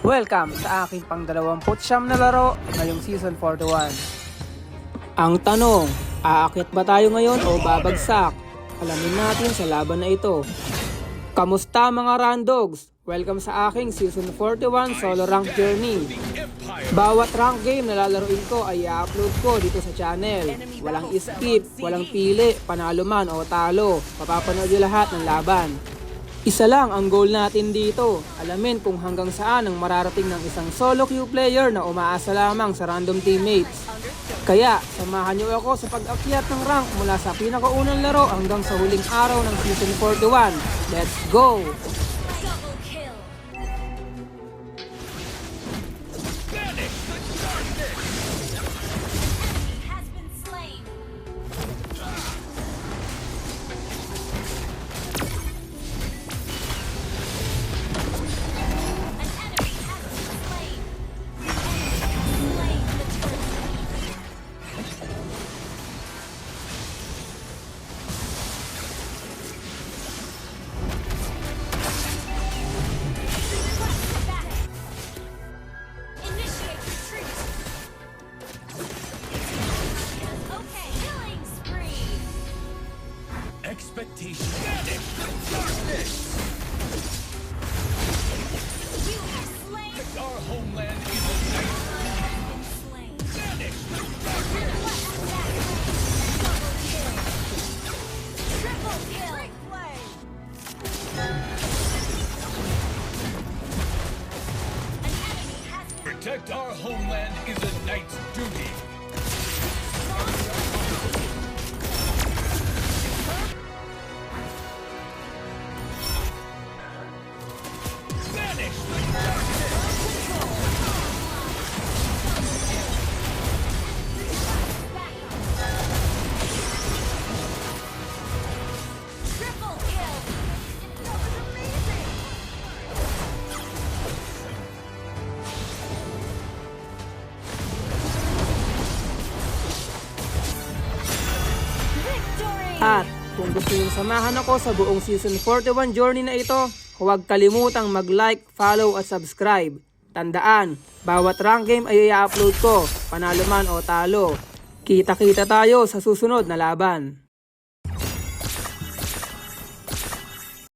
Welcome sa aking pang-29 na laro ngayong Season 41. Ang tanong, aakyat ba tayo ngayon o babagsak? Alamin natin sa laban na ito. Kamusta mga randogs? Welcome sa aking Season 41 Solo Rank Journey. Bawat rank game na lalaruin ko ay i-upload ko dito sa channel. Walang skip, walang pili, panalo man o talo. Mapapanood yung lahat ng laban. Isa lang ang goal natin dito, alamin kung hanggang saan ang mararating ng isang solo queue player na umaasa lamang sa random teammates. Kaya, samahan niyo ako sa pag-akyat ng rank mula sa pinakaunang laro hanggang sa huling araw ng Season 41. Let's go! Expectation. Darkness. You have slain. Our homeland is a night. Been slain. Vanish. Triple kill. An enemy has been Protect our homeland is a knight's duty. Vanish. triple kill. That was amazing. Victory. At kung gusto nyo samahan ako sa buong Season 41 journey na ito, huwag kalimutang mag-like, follow at subscribe. Tandaan, bawat rank game ay i-upload ko, panalo man o talo. Kita-kita tayo sa susunod na laban.